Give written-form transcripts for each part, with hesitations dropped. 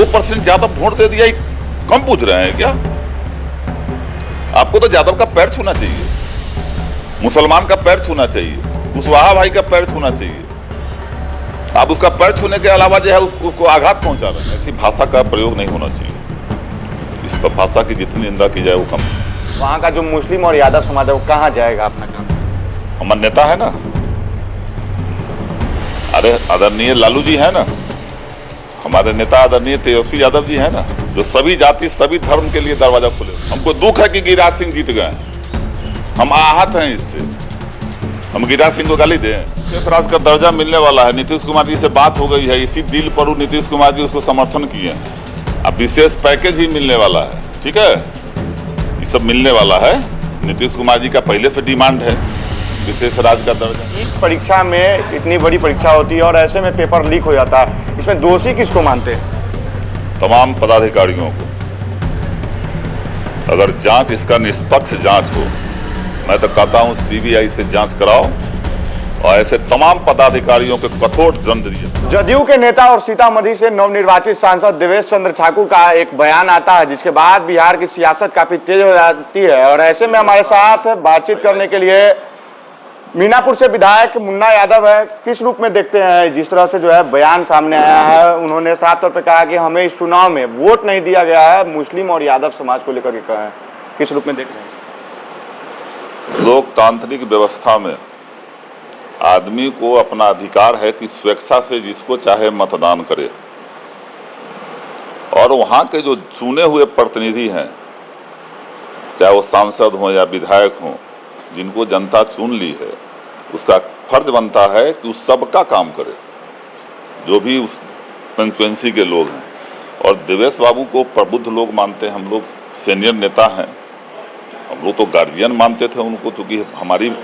2% ज्यादा वोट दे दिया, कम पूछ रहे हैं क्या? आपको तो यादव का पैर छूना चाहिए, मुसलमान का पैर छूना चाहिए, कुशवाहा भाई का पैर छूना चाहिए। आप उसका पैर छूने के अलावा जो है उसको आघात पहुंचा रहे हैं। ऐसी भाषा का प्रयोग नहीं होना चाहिए। इस पर भाषा की जितनी निंदा की जाए वो कम। वहाँ का जो मुस्लिम और यादव समाज है वो कहाँ जाएगा अपना काम? हमारे नेता है ना, अरे आदरणीय लालू जी है ना, हमारे नेता आदरणीय तेजस्वी यादव जी है ना, जो सभी जाति सभी धर्म के लिए दरवाजा खोले। हमको दुख है कि गिरिराज सिंह जीत गए, हम आहत हैं इससे। हम गिरिराज सिंह को गाली दें? राज का दर्जा मिलने वाला है। नीतीश कुमार जी से बात हो गई है, इसी डील पर नीतीश कुमार जी उसको समर्थन किए हैं। अब विशेष पैकेज भी मिलने वाला है, ठीक है, ये सब मिलने वाला है। नीतीश कुमार जी का पहले से डिमांड है विशेष राज्य का दर्जा। इस परीक्षा में इतनी बड़ी परीक्षा होती है और ऐसे में पेपर लीक हो जाता है, इसमें दोषी किसको मानते हैं? तमाम पदाधिकारियों को। अगर जांच इसका निष्पक्ष जांच हो, मैं तो कहता हूं सीबीआई से जांच कराओ और ऐसे तमाम पदाधिकारियों के कठोर दंड दिए। जदयू के नेता और सीतामढ़ी से नवनिर्वाचित सांसद देवेश चंद्र ठाकुर का एक बयान आता है, जिसके बाद बिहार की सियासत काफी तेज हो जाती है। और ऐसे में हमारे साथ बातचीत करने के लिए मीनापुर से विधायक मुन्ना यादव है। किस रूप में देखते हैं जिस तरह से जो है बयान सामने आया है? उन्होंने साफ तौर पर कहा कि हमें इस चुनाव में वोट नहीं दिया गया है, मुस्लिम और यादव समाज को लेकर के कहा है। किस रूप में देख रहे हैं? लोकतांत्रिक व्यवस्था में आदमी को अपना अधिकार है कि स्वेच्छा से जिसको चाहे मतदान करे, और वहां के जो चुने हुए प्रतिनिधि हैं, चाहे वो सांसद हो या विधायक हो, जिनको जनता चुन ली है, उसका फर्ज बनता है कि उस सबका काम करे, जो भी उस कंस्टिट्यूएंसी के लोग हैं। और देवेश बाबू को प्रबुद्ध लोग मानते हैं, हम लोग सीनियर नेता हैं, हम लोग तो गार्जियन मानते थे उनको, क्योंकि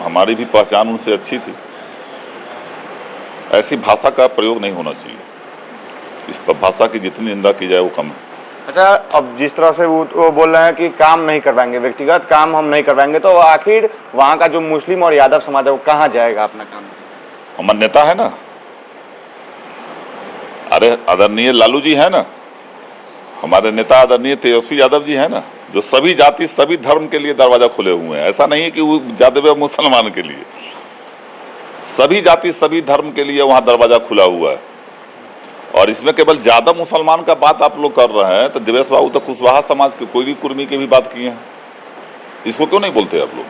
हमारी भी पहचान उनसे अच्छी थी। ऐसी भाषा का प्रयोग नहीं होना चाहिए। इस पर भाषा की जितनी निंदा की जाए वो कम है। अच्छा, अब जिस तरह से वो बोल रहे हैं कि काम नहीं करवाएंगे, व्यक्तिगत काम हम नहीं करवाएंगे, तो आखिर वहाँ का जो मुस्लिम और यादव समाज है वो कहाँ जाएगा अपना काम? हमारे नेता है ना, अरे आदरणीय लालू जी है ना, हमारे नेता आदरणीय तेजस्वी यादव जी है ना, जो सभी जाति सभी धर्म के लिए दरवाजा खुले हुए हैं। ऐसा नहीं है कि वो यादव मुसलमान के लिए, सभी जाति सभी धर्म के लिए वहां दरवाजा खुला हुआ है। और इसमें केवल यादव मुसलमान का बात आप लोग कर रहे हैं, तो देवेश बाबू तो कुशवाहा समाज के कोई कुर्मी की भी बात किए हैं, इसको क्यों नहीं बोलते आप लोग?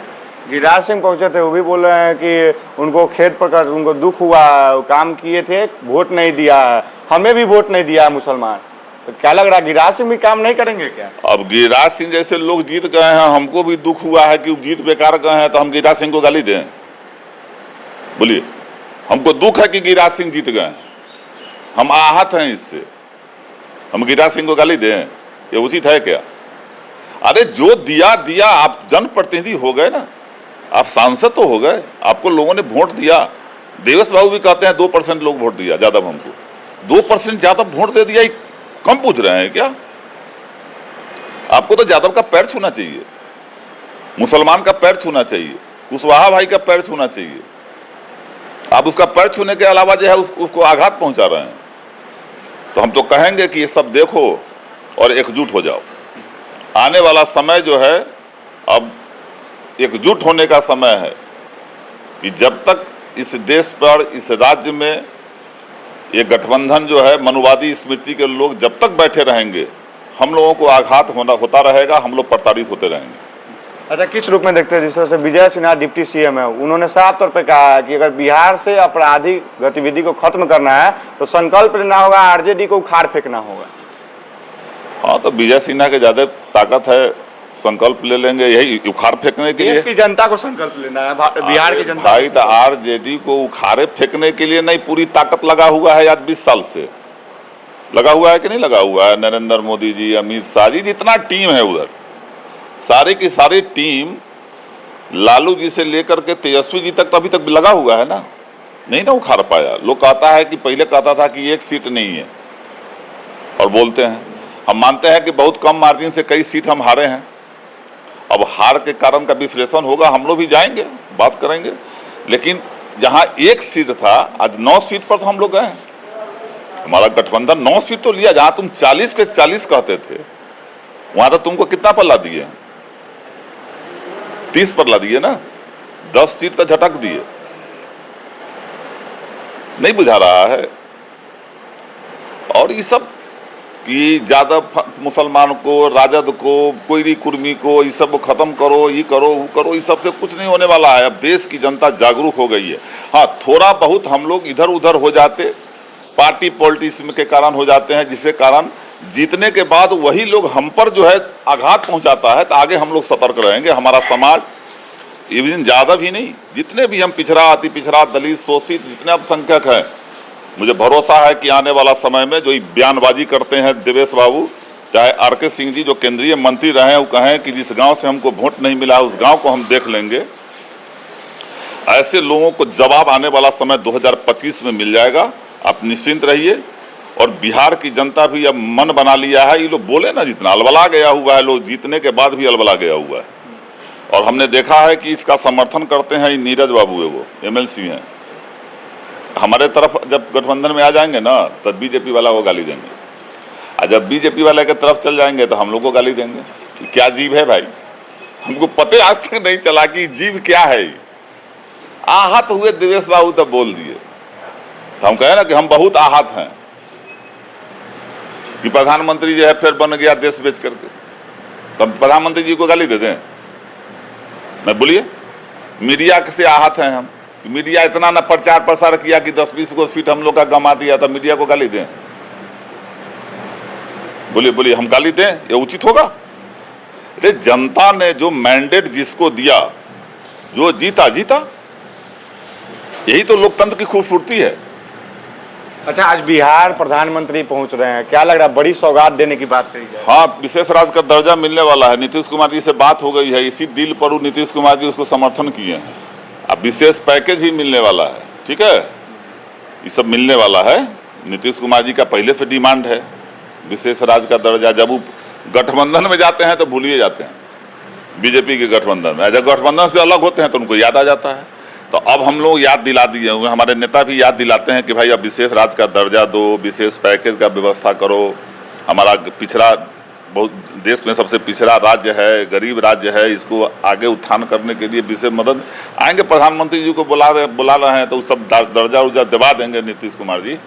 गिरिराज सिंह पहुंचे थे, वो भी बोल रहे हैं कि उनको खेत पर उनको दुख हुआ, काम किए थे, वोट नहीं दिया, हमें भी वोट नहीं दिया मुसलमान। तो क्या लग रहा है गिरिराज सिंह भी काम नहीं करेंगे क्या? अब गिरिराज सिंह जैसे लोग जीत गए हैं, हमको भी दुख हुआ है कि जीत बेकार गए हैं, तो हम गिरिराज सिंह को गाली दें? बोलिए, हमको दुख है कि गिरिराज सिंह जीत गए, हम आहत हैं इससे, हम गिरिराज सिंह को गाली दें? ये उचित है क्या? अरे जो दिया, आप जनप्रतिनिधि हो गए ना, आप सांसद तो हो गए, आपको लोगों ने वोट दिया। देवेश बाबू भी कहते हैं 2% लोग वोट दिया, यादव हमको 2% ज्यादा वोट दे दिया, कम पूछ रहे हैं क्या? आपको तो यादव का पैर छूना चाहिए, मुसलमान का पैर छूना चाहिए, कुशवाहा भाई का पैर छूना चाहिए। आप उसका पैर छूने के अलावा जो है उसको आघात पहुंचा रहे हैं। तो हम तो कहेंगे कि ये सब देखो और एकजुट हो जाओ। आने वाला समय जो है, अब एकजुट होने का समय है कि जब तक इस देश पर, इस राज्य में ये गठबंधन जो है, मनुवादी स्मृति के लोग जब तक बैठे रहेंगे, हम लोगों को आघात होता रहेगा, हम लोग प्रताड़ित होते रहेंगे। अच्छा, किस रूप में देखते हैं जिस तरह से विजय सिन्हा डिप्टी सीएम है, उन्होंने साफ तौर पे कहा है कि अगर बिहार से आपराधिक गतिविधि को खत्म करना है तो संकल्प लेना होगा, आरजेडी को उखाड़ फेंकना होगा। हाँ, तो विजय सिन्हा के ज्यादा ताकत है, संकल्प ले लेंगे यही उखाड़ फेंकने के लिए। देश की जनता को संकल्प लेना है, बिहार की जनता। भाई, तो आरजेडी को उखाड़े फेंकने के लिए नहीं, पूरी ताकत लगा हुआ है आज 20 साल से। लगा हुआ है कि नहीं लगा हुआ है? नरेंद्र मोदी जी, अमित शाह जी, जितना टीम है उधर, सारी की सारी टीम लालू जी से लेकर के तेजस्वी जी तक अभी तक लगा हुआ है ना, नहीं ना उखाड़ पाया। लोग कहता है कि पहले कहता था कि एक सीट नहीं है, और बोलते हैं, हम मानते हैं कि बहुत कम मार्जिन से कई सीट हम हारे हैं। अब हार के कारण का विश्लेषण होगा, हम लोग भी जाएंगे, बात करेंगे, लेकिन जहां एक सीट था, आज 9 सीट पर तो हम लोग गए हैं। हमारा गठबंधन 9 सीट तो लिया, जहां तुम 40 के 40 कहते थे वहां तो तुमको कितना पर ला दिए? 30 पर ला दिए ना, 10 सीट तो झटक दिए। नहीं बुझा रहा है। और ये सब कि यादव मुसलमान को, राजद को, कोयरी कुर्मी को, ये सब खत्म करो, ये करो, वो करो, ये सब से कुछ नहीं होने वाला है। अब देश की जनता जागरूक हो गई है। हाँ, थोड़ा बहुत हम लोग इधर उधर हो जाते, पार्टी पॉलिटिक्स के कारण हो जाते हैं, जिसके कारण जीतने के बाद वही लोग हम पर जो है आघात पहुंचाता है। तो आगे हम लोग सतर्क रहेंगे। हमारा समाज इवन यादव ही नहीं, जितने भी हम पिछड़ा, अति पिछड़ा, दलित, शोषित, जितने अल्पसंख्यक हैं, मुझे भरोसा है कि आने वाला समय में जो बयानबाजी करते हैं देवेश बाबू, चाहे आर.के. सिंह जी जो केंद्रीय मंत्री रहे हैं, वो कहें कि जिस गांव से हमको वोट नहीं मिला उस गांव को हम देख लेंगे, ऐसे लोगों को जवाब आने वाला समय 2025 में मिल जाएगा। आप निश्चिंत रहिए। और बिहार की जनता भी अब मन बना लिया है। ये लोग बोले ना, जितना अलबला गया हुआ है, लोग जीतने के बाद भी अलबला गया हुआ है। और हमने देखा है कि इसका समर्थन करते हैं ये नीरज बाबू है, वो MLC हैं। हमारे तरफ जब गठबंधन में आ जाएंगे ना, तब बीजेपी वाला को गाली देंगे, और जब बीजेपी वाले के तरफ चल जाएंगे तो हम लोग को गाली देंगे। क्या जीव है भाई? हमको पते आज तक नहीं चला कि जीव क्या है। आहत हुए देवेश बाबू तब बोल दिए, तो हम कहे ना कि हम बहुत आहत हैं कि प्रधानमंत्री जो है फिर बन गया देश बेच करके। तो हम प्रधानमंत्री जी को गाली देते हैं? मैं बोलिए, मीडिया से आहत हैं हम। मीडिया इतना ना प्रचार प्रसार किया कि 10-20 को सीट हम लोग का गंवा दिया, तो मीडिया को गाली दें? बोलिए बोलिए, हम गाली दें? ये उचित होगा? अरे जनता ने जो मैंडेट जिसको दिया, जो जीता जीता, यही तो लोकतंत्र की खूबसूरती है। अच्छा, आज बिहार प्रधानमंत्री पहुंच रहे हैं, क्या लग रहा है? बड़ी सौगात देने की बात कही जाए। हाँ, विशेष राज्य का दर्जा मिलने वाला है। नीतीश कुमार जी से बात हो गई है, इसी डील पर नीतीश कुमार जी उसको समर्थन किए हैं। अब विशेष पैकेज भी मिलने वाला है, ठीक है, ये सब मिलने वाला है। नीतीश कुमार जी का पहले से डिमांड है विशेष राज्य का दर्जा। जब वो गठबंधन में जाते हैं तो भूलिए जाते हैं, बीजेपी के गठबंधन में। जब गठबंधन से अलग होते हैं तो उनको याद आ जाता है। तो अब हम लोग याद दिला दिए, हमारे नेता भी याद दिलाते हैं कि भाई अब विशेष राज्य का दर्जा दो, विशेष पैकेज का व्यवस्था करो। हमारा पिछड़ा, बहुत देश में सबसे पिछड़ा राज्य है, गरीब राज्य है, इसको आगे उत्थान करने के लिए विशेष मदद आएंगे। प्रधानमंत्री जी को बुला रहे हैं, तो उस सब दर्जा उर्जा दिवा देंगे नीतीश कुमार जी।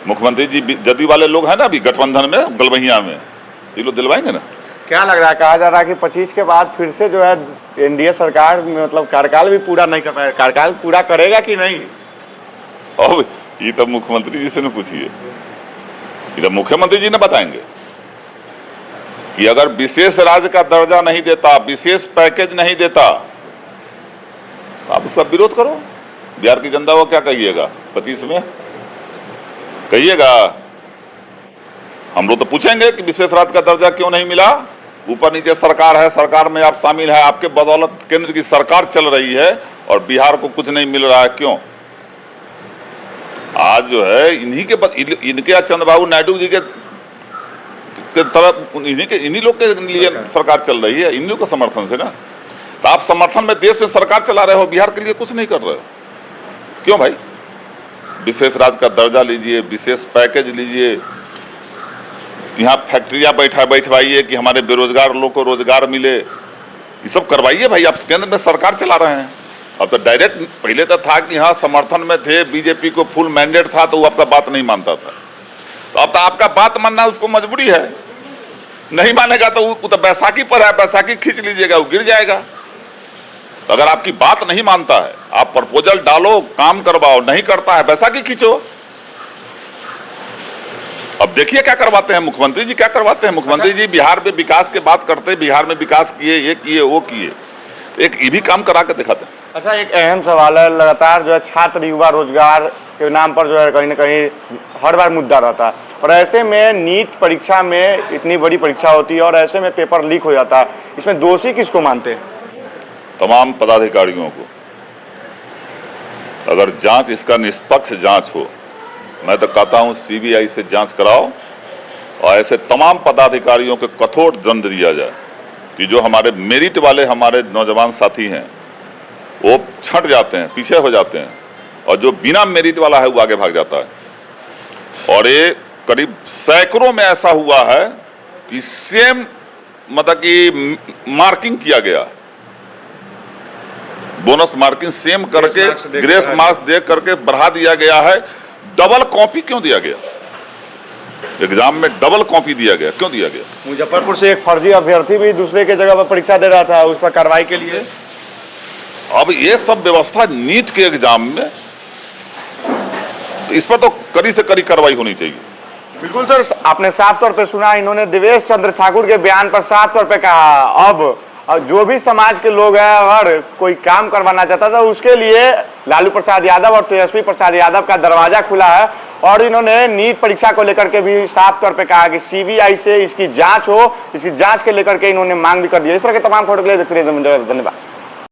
मुख्यमंत्री जी जदयू वाले लोग हैं ना अभी गठबंधन में, गलबहिया में, तो ये लोग दिलवाएंगे ना। क्या लग रहा है? कहा जा रहा है कि 25 के बाद फिर से जो है एनडीए सरकार मतलब कार्यकाल भी पूरा नहीं कर पाएगा। कार्यकाल पूरा करेगा कि नहीं? और ये तो मुख्यमंत्री जी से न पूछिए, ये तो मुख्यमंत्री जी ने बताएंगे कि अगर विशेष राज्य का दर्जा नहीं देता, विशेष पैकेज नहीं देता, तो आप उसका विरोध करो। बिहार की जनता को क्या कहिएगा 25 में? कहिएगा हम लोग तो पूछेंगे कि विशेष राज्य का दर्जा क्यों नहीं मिला। ऊपर नीचे सरकार है, सरकार में आप शामिल है, आपके बदौलत केंद्र की सरकार चल रही है और बिहार को कुछ नहीं मिल रहा है, क्यों? आज जो है इनके चंद्रबाबू नायडू जी के तरफ, इन्हीं लोग के लिए सरकार चल रही है, इन्हीं को समर्थन से ना। तो आप समर्थन में देश में सरकार चला रहे हो, बिहार के लिए कुछ नहीं कर रहे हो, क्यों भाई? विशेष राज्य का दर्जा लीजिए, विशेष पैकेज लीजिए, यहाँ फैक्ट्रियाँ बैठवाइए कि हमारे बेरोजगार लोग को रोजगार मिले, ये सब करवाइए भाई। आप केंद्र में सरकार चला रहे हैं। अब तो डायरेक्ट, पहले तो था कि हाँ समर्थन में थे, बीजेपी को फुल मैंडेट था तो वो आपका बात नहीं मानता था। तो अब तो आपका बात मानना उसको मजबूरी है, नहीं मानेगा तो वो तो बैसाखी पर है, बैसाखी खींच लीजिएगा, वो गिर जाएगा। तो अगर आपकी बात नहीं मानता है, आप प्रपोजल डालो, काम करवाओ, नहीं करता है, बैसाखी खींचो। अब देखिए क्या करवाते हैं मुख्यमंत्री जी, क्या करवाते हैं मुख्यमंत्री जी। बिहार में विकास की बात करते हैं, बिहार में विकास किए, ये किए, वो किए, एक ये भी काम करा के दिखाते हैं। अच्छा, एक अहम सवाल है, लगातार जो है छात्र युवा रोजगार के नाम पर जो है कहीं ना कहीं हर बार मुद्दा रहता है, और ऐसे में नीट परीक्षा में इतनी बड़ी परीक्षा होती है और ऐसे में पेपर लीक हो जाता है, इसमें दोषी किसको मानते हैं? तमाम पदाधिकारियों को। अगर जांच, इसका निष्पक्ष जांच हो, मैं तो कहता हूं CBI से जांच कराओ और ऐसे तमाम पदाधिकारियों को कठोर दंड दिया जाए कि जो हमारे मेरिट वाले हमारे नौजवान साथी हैं वो छंट जाते हैं, पीछे हो जाते हैं, और जो बिना मेरिट वाला है वो आगे भाग जाता है। और ये करीब सैकड़ों में ऐसा हुआ है कि सेम मतलब कि मार्किंग किया गया, बोनस मार्किंग सेम करके ग्रेस मार्क्स दे करके बढ़ा दिया गया है। डबल कॉपी क्यों दिया गया? एग्जाम में डबल कॉपी दिया गया, क्यों दिया गया? मुजफ्फरपुर से एक फर्जी अभ्यर्थी भी दूसरे के जगह पर परीक्षा दे रहा था, उस पर कार्रवाई के लिए। अब ये सब व्यवस्था नीट के एग्जाम में, तो इस पर तो कड़ी से कड़ी कार्रवाई होनी चाहिए। बिल्कुल सर, आपने साफ तौर पे सुना, इन्होंने देवेश चंद्र ठाकुर के बयान पर साफ तौर पे कहा अब जो भी समाज के लोग हैं अगर कोई काम करवाना चाहता था उसके लिए लालू प्रसाद यादव और तेजस्वी प्रसाद यादव का दरवाजा खुला है। और इन्होंने नीट परीक्षा को लेकर के भी साफ तौर पे कहा कि सीबीआई से इसकी जांच हो, इसकी जांच के लेकर के इन्होंने मांग भी कर दी है। इस तरह के तमाम खबरों के लिए देखते रहिए, धन्यवाद।